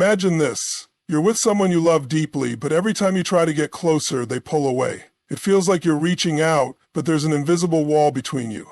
Imagine this. You're with someone you love deeply, but every time you try to get closer, they pull away. It feels like you're reaching out, but there's an invisible wall between you.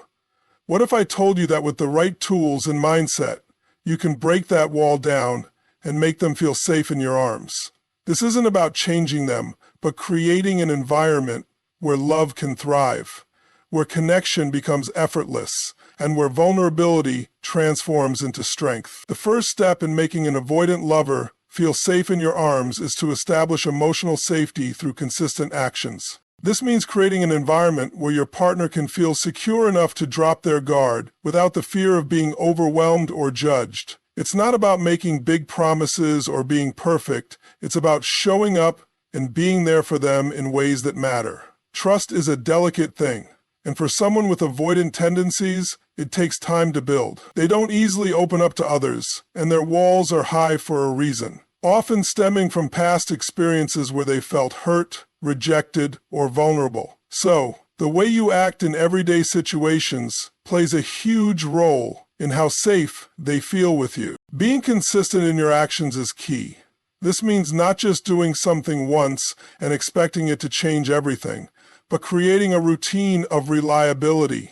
What if I told you that with the right tools and mindset, you can break that wall down and make them feel safe in your arms? This isn't about changing them, but creating an environment where love can thrive, where connection becomes effortless, and where vulnerability transforms into strength. The first step in making an avoidant lover feel safe in your arms is to establish emotional safety through consistent actions. This means creating an environment where your partner can feel secure enough to drop their guard without the fear of being overwhelmed or judged. It's not about making big promises or being perfect. It's about showing up and being there for them in ways that matter. Trust is a delicate thing, and for someone with avoidant tendencies, it takes time to build. They don't easily open up to others, and their walls are high for a reason, often stemming from past experiences where they felt hurt, rejected, or vulnerable. So, the way you act in everyday situations plays a huge role in how safe they feel with you. Being consistent in your actions is key. This means not just doing something once and expecting it to change everything, but creating a routine of reliability.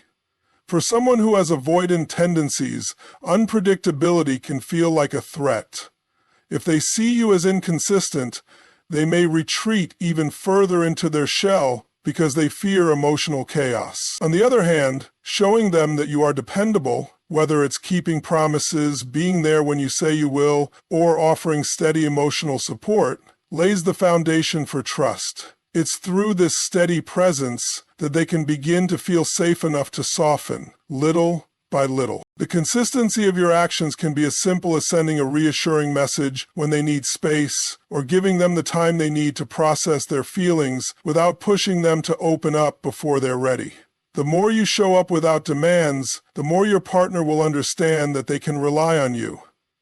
For someone who has avoidant tendencies, unpredictability can feel like a threat. If they see you as inconsistent, they may retreat even further into their shell because they fear emotional chaos. On the other hand, showing them that you are dependable, whether it's keeping promises, being there when you say you will, or offering steady emotional support, lays the foundation for trust. It's through this steady presence that they can begin to feel safe enough to soften, little by little. The consistency of your actions can be as simple as sending a reassuring message when they need space, or giving them the time they need to process their feelings without pushing them to open up before they're ready. The more you show up without demands, the more your partner will understand that they can rely on you.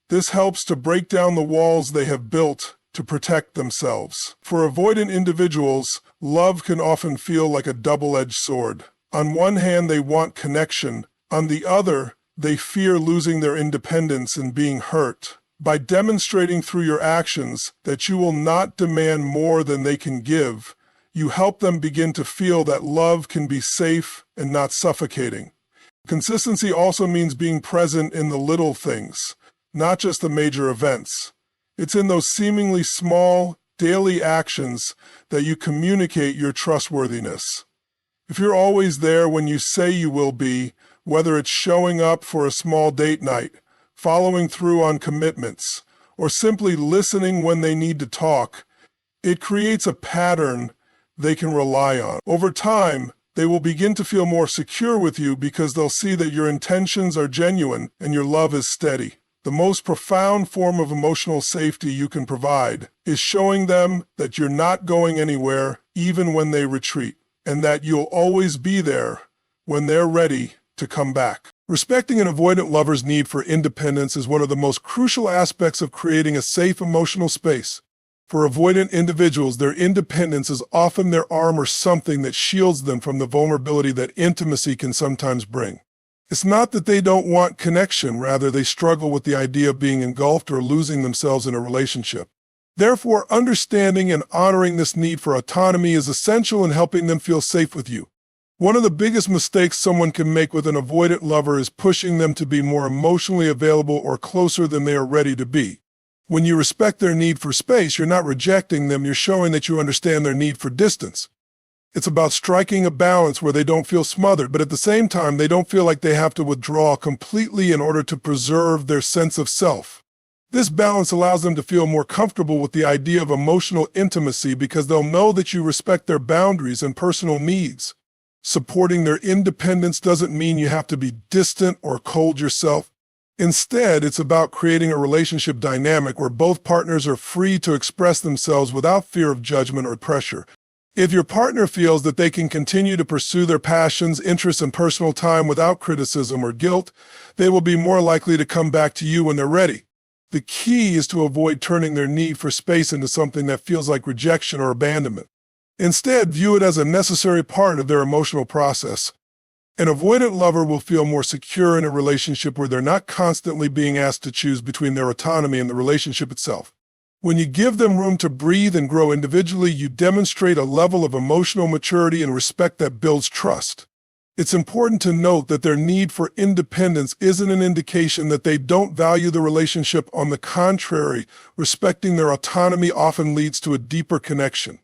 This helps to break down the walls they have built to protect themselves. For avoidant individuals, love can often feel like a double-edged sword. On one hand, they want connection. On the other, they fear losing their independence and being hurt. By demonstrating through your actions that you will not demand more than they can give, you help them begin to feel that love can be safe and not suffocating. Consistency also means being present in the little things, not just the major events. It's in those seemingly small, daily actions that you communicate your trustworthiness. If you're always there when you say you will be, whether it's showing up for a small date night, following through on commitments, or simply listening when they need to talk, it creates a pattern they can rely on. Over time, they will begin to feel more secure with you because they'll see that your intentions are genuine and your love is steady. The most profound form of emotional safety you can provide is showing them that you're not going anywhere even when they retreat, and that you'll always be there when they're ready to come back. Respecting an avoidant lover's need for independence is one of the most crucial aspects of creating a safe emotional space. For avoidant individuals, their independence is often their arm or something that shields them from the vulnerability that intimacy can sometimes bring. It's not that they don't want connection, rather they struggle with the idea of being engulfed or losing themselves in a relationship. Therefore, understanding and honoring this need for autonomy is essential in helping them feel safe with you. One of the biggest mistakes someone can make with an avoidant lover is pushing them to be more emotionally available or closer than they are ready to be. When you respect their need for space, you're not rejecting them, you're showing that you understand their need for distance. It's about striking a balance where they don't feel smothered, but at the same time, they don't feel like they have to withdraw completely in order to preserve their sense of self. This balance allows them to feel more comfortable with the idea of emotional intimacy because they'll know that you respect their boundaries and personal needs. Supporting their independence doesn't mean you have to be distant or cold yourself. Instead, it's about creating a relationship dynamic where both partners are free to express themselves without fear of judgment or pressure. If your partner feels that they can continue to pursue their passions, interests, and personal time without criticism or guilt, they will be more likely to come back to you when they're ready. The key is to avoid turning their need for space into something that feels like rejection or abandonment. Instead, view it as a necessary part of their emotional process. An avoidant lover will feel more secure in a relationship where they're not constantly being asked to choose between their autonomy and the relationship itself. When you give them room to breathe and grow individually, you demonstrate a level of emotional maturity and respect that builds trust. It's important to note that their need for independence isn't an indication that they don't value the relationship. On the contrary, respecting their autonomy often leads to a deeper connection.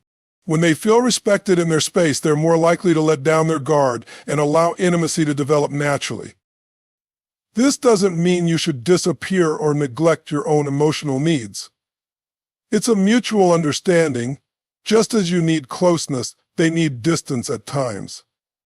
When they feel respected in their space, they're more likely to let down their guard and allow intimacy to develop naturally. This doesn't mean you should disappear or neglect your own emotional needs. It's a mutual understanding. Just as you need closeness, they need distance at times.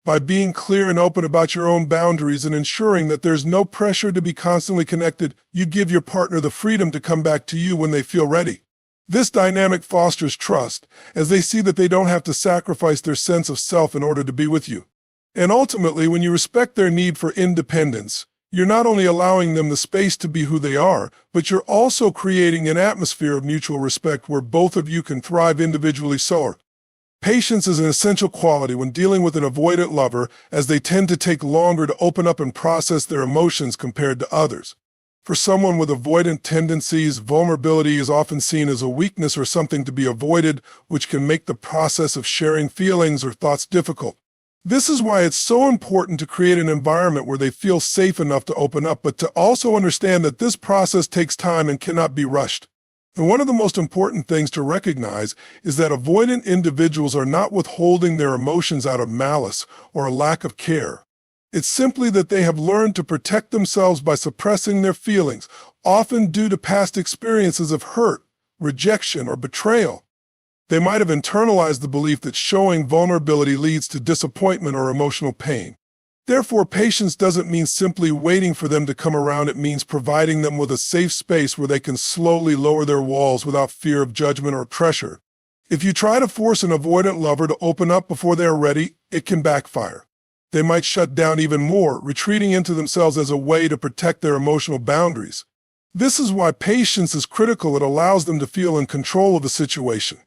By being clear and open about your own boundaries and ensuring that there's no pressure to be constantly connected, you give your partner the freedom to come back to you when they feel ready. This dynamic fosters trust, as they see that they don't have to sacrifice their sense of self in order to be with you. And ultimately, when you respect their need for independence, you're not only allowing them the space to be who they are, but you're also creating an atmosphere of mutual respect where both of you can thrive individually. Patience is an essential quality when dealing with an avoidant lover, as they tend to take longer to open up and process their emotions compared to others. For someone with avoidant tendencies, vulnerability is often seen as a weakness or something to be avoided, which can make the process of sharing feelings or thoughts difficult. This is why it's so important to create an environment where they feel safe enough to open up, but to also understand that this process takes time and cannot be rushed. And one of the most important things to recognize is that avoidant individuals are not withholding their emotions out of malice or a lack of care. It's simply that they have learned to protect themselves by suppressing their feelings, often due to past experiences of hurt, rejection, or betrayal. They might have internalized the belief that showing vulnerability leads to disappointment or emotional pain. Therefore, patience doesn't mean simply waiting for them to come around. It means providing them with a safe space where they can slowly lower their walls without fear of judgment or pressure. If you try to force an avoidant lover to open up before they are ready, it can backfire. They might shut down even more, retreating into themselves as a way to protect their emotional boundaries. This is why patience is critical. It allows them to feel in control of the situation.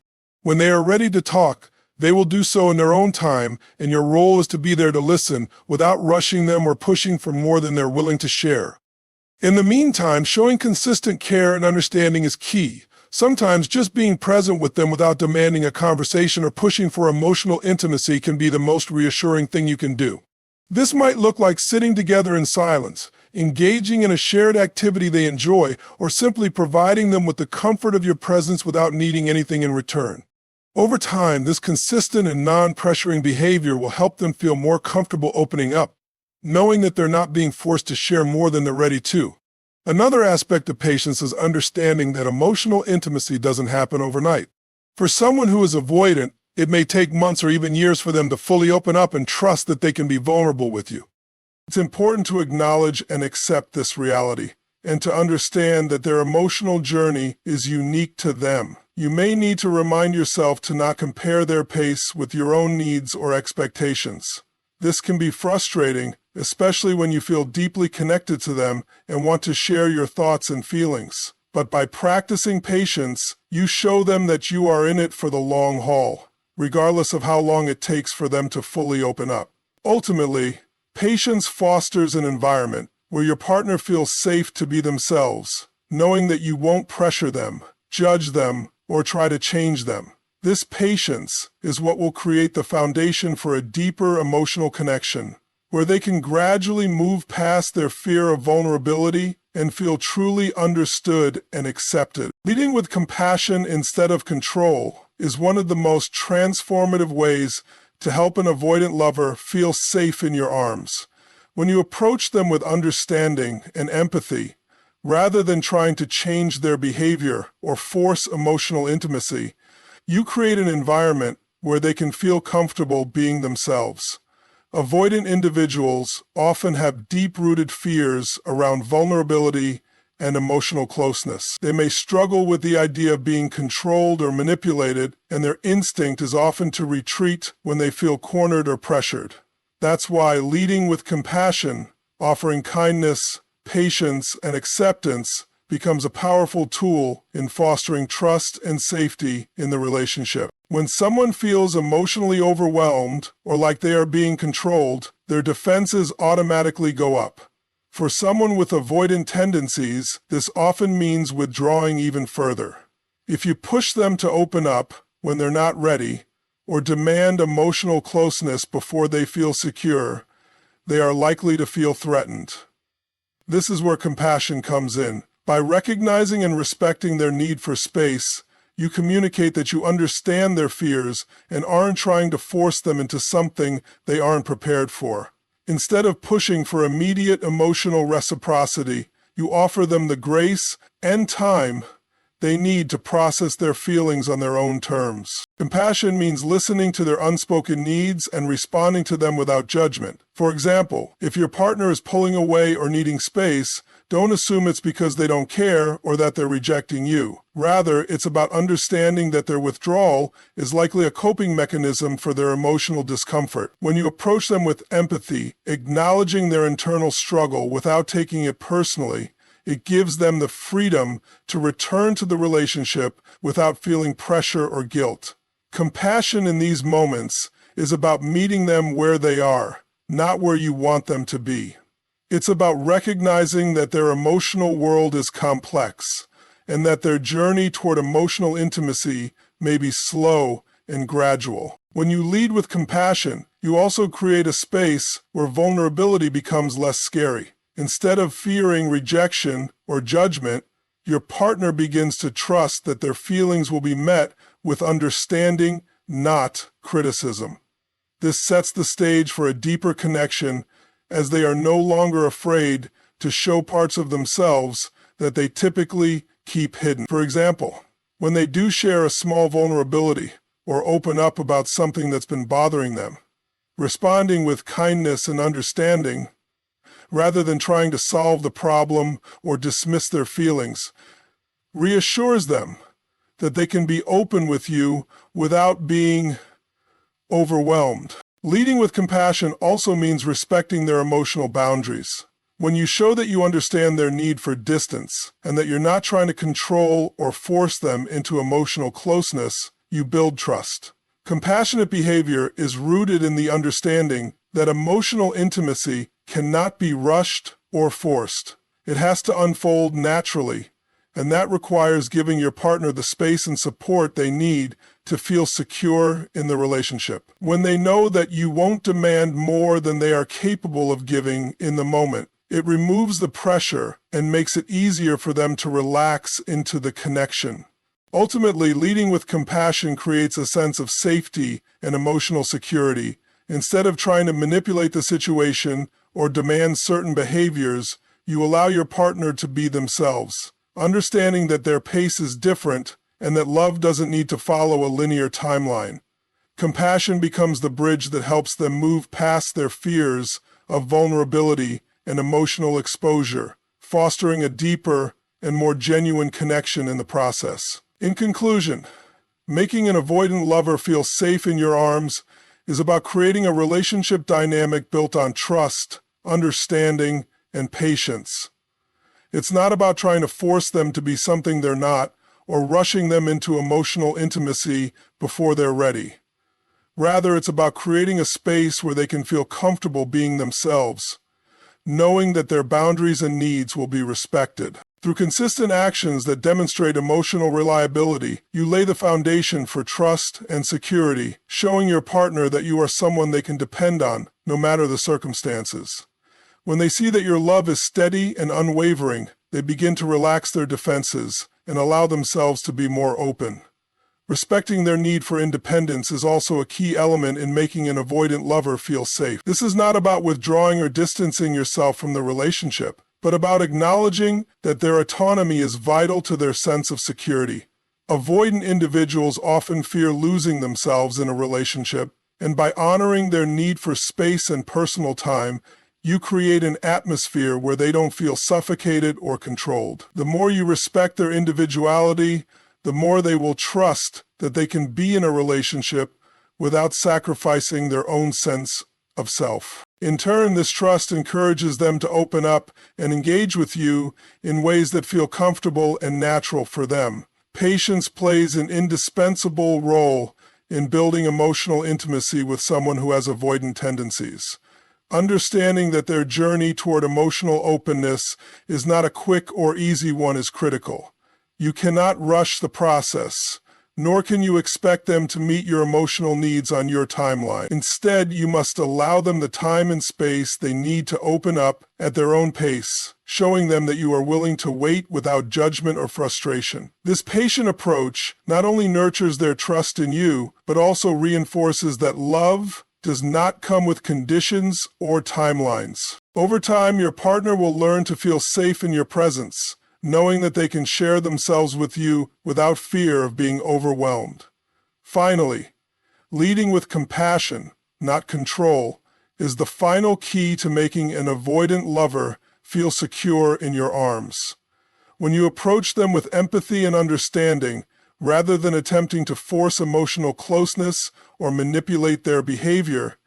When they are ready to talk, they will do so in their own time, and your role is to be there to listen without rushing them or pushing for more than they're willing to share. In the meantime, showing consistent care and understanding is key. Sometimes just being present with them without demanding a conversation or pushing for emotional intimacy can be the most reassuring thing you can do. This might look like sitting together in silence, engaging in a shared activity they enjoy, or simply providing them with the comfort of your presence without needing anything in return. Over time, this consistent and non-pressuring behavior will help them feel more comfortable opening up, knowing that they're not being forced to share more than they're ready to. Another aspect of patience is understanding that emotional intimacy doesn't happen overnight. For someone who is avoidant, it may take months or even years for them to fully open up and trust that they can be vulnerable with you. It's important to acknowledge and accept this reality, and to understand that their emotional journey is unique to them. You may need to remind yourself to not compare their pace with your own needs or expectations. This can be frustrating, especially when you feel deeply connected to them and want to share your thoughts and feelings. But by practicing patience, you show them that you are in it for the long haul, regardless of how long it takes for them to fully open up. Ultimately, patience fosters an environment where your partner feels safe to be themselves, knowing that you won't pressure them, judge them, or try to change them. This patience is what will create the foundation for a deeper emotional connection, where they can gradually move past their fear of vulnerability and feel truly understood and accepted. Leading with compassion instead of control is one of the most transformative ways to help an avoidant lover feel safe in your arms. When you approach them with understanding and empathy, rather than trying to change their behavior or force emotional intimacy, you create an environment where they can feel comfortable being themselves. Avoidant individuals often have deep-rooted fears around vulnerability and emotional closeness. They may struggle with the idea of being controlled or manipulated, and their instinct is often to retreat when they feel cornered or pressured. That's why leading with compassion, offering kindness, patience, and acceptance becomes a powerful tool in fostering trust and safety in the relationship. When someone feels emotionally overwhelmed or like they are being controlled, their defenses automatically go up. For someone with avoidant tendencies, this often means withdrawing even further. If you push them to open up when they're not ready, or demand emotional closeness before they feel secure, they are likely to feel threatened. This is where compassion comes in. By recognizing and respecting their need for space, you communicate that you understand their fears and aren't trying to force them into something they aren't prepared for. Instead of pushing for immediate emotional reciprocity, you offer them the grace and time they need to process their feelings on their own terms. Compassion means listening to their unspoken needs and responding to them without judgment. For example, if your partner is pulling away or needing space, don't assume it's because they don't care or that they're rejecting you. Rather, it's about understanding that their withdrawal is likely a coping mechanism for their emotional discomfort. When you approach them with empathy, acknowledging their internal struggle without taking it personally, it gives them the freedom to return to the relationship without feeling pressure or guilt. Compassion in these moments is about meeting them where they are, not where you want them to be. It's about recognizing that their emotional world is complex and that their journey toward emotional intimacy may be slow and gradual. When you lead with compassion, you also create a space where vulnerability becomes less scary. Instead of fearing rejection or judgment, your partner begins to trust that their feelings will be met with understanding, not criticism. This sets the stage for a deeper connection as they are no longer afraid to show parts of themselves that they typically keep hidden. For example, when they do share a small vulnerability or open up about something that's been bothering them, responding with kindness and understanding, rather than trying to solve the problem or dismiss their feelings, reassures them that they can be open with you without being overwhelmed. Leading with compassion also means respecting their emotional boundaries. When you show that you understand their need for distance and that you're not trying to control or force them into emotional closeness, you build trust. Compassionate behavior is rooted in the understanding that emotional intimacy cannot be rushed or forced. It has to unfold naturally, and that requires giving your partner the space and support they need to feel secure in the relationship. When they know that you won't demand more than they are capable of giving in the moment, it removes the pressure and makes it easier for them to relax into the connection. Ultimately, leading with compassion creates a sense of safety and emotional security. Instead of trying to manipulate the situation or demand certain behaviors, you allow your partner to be themselves, understanding that their pace is different and that love doesn't need to follow a linear timeline. Compassion becomes the bridge that helps them move past their fears of vulnerability and emotional exposure, fostering a deeper and more genuine connection in the process. In conclusion, making an avoidant lover feel safe in your arms is about creating a relationship dynamic built on trust, understanding, and patience. It's not about trying to force them to be something they're not or rushing them into emotional intimacy before they're ready. Rather, it's about creating a space where they can feel comfortable being themselves, knowing that their boundaries and needs will be respected. Through consistent actions that demonstrate emotional reliability, you lay the foundation for trust and security, showing your partner that you are someone they can depend on, no matter the circumstances. When they see that your love is steady and unwavering, they begin to relax their defenses and allow themselves to be more open. Respecting their need for independence is also a key element in making an avoidant lover feel safe. This is not about withdrawing or distancing yourself from the relationship, but about acknowledging that their autonomy is vital to their sense of security. Avoidant individuals often fear losing themselves in a relationship, and by honoring their need for space and personal time, you create an atmosphere where they don't feel suffocated or controlled. The more you respect their individuality, the more they will trust that they can be in a relationship without sacrificing their own sense of self. In turn, this trust encourages them to open up and engage with you in ways that feel comfortable and natural for them. Patience plays an indispensable role in building emotional intimacy with someone who has avoidant tendencies. Understanding that their journey toward emotional openness is not a quick or easy one is critical. You cannot rush the process, nor can you expect them to meet your emotional needs on your timeline. Instead, you must allow them the time and space they need to open up at their own pace, showing them that you are willing to wait without judgment or frustration. This patient approach not only nurtures their trust in you, but also reinforces that love does not come with conditions or timelines. Over time, your partner will learn to feel safe in your presence, knowing that they can share themselves with you without fear of being overwhelmed. Finally, leading with compassion, not control, is the final key to making an avoidant lover feel secure in your arms. When you approach them with empathy and understanding, rather than attempting to force emotional closeness or manipulate their behavior,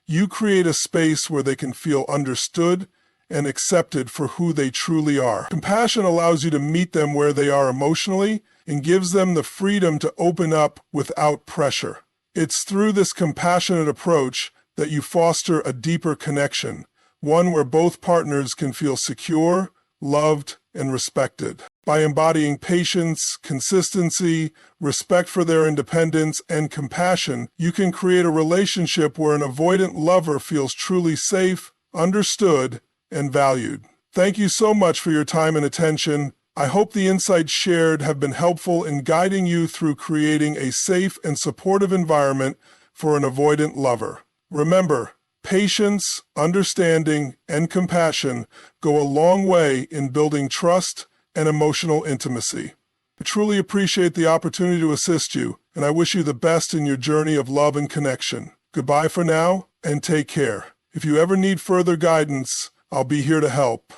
you create a space where they can feel understood and accepted for who they truly are. Compassion allows you to meet them where they are emotionally and gives them the freedom to open up without pressure. It's through this compassionate approach that you foster a deeper connection, one where both partners can feel secure, loved, and respected. By embodying patience, consistency, respect for their independence, and compassion, you can create a relationship where an avoidant lover feels truly safe, understood, and valued. Thank you so much for your time and attention. I hope the insights shared have been helpful in guiding you through creating a safe and supportive environment for an avoidant lover. Remember, patience, understanding, and compassion go a long way in building trust and emotional intimacy. I truly appreciate the opportunity to assist you, and I wish you the best in your journey of love and connection. Goodbye for now, and take care. If you ever need further guidance, I'll be here to help.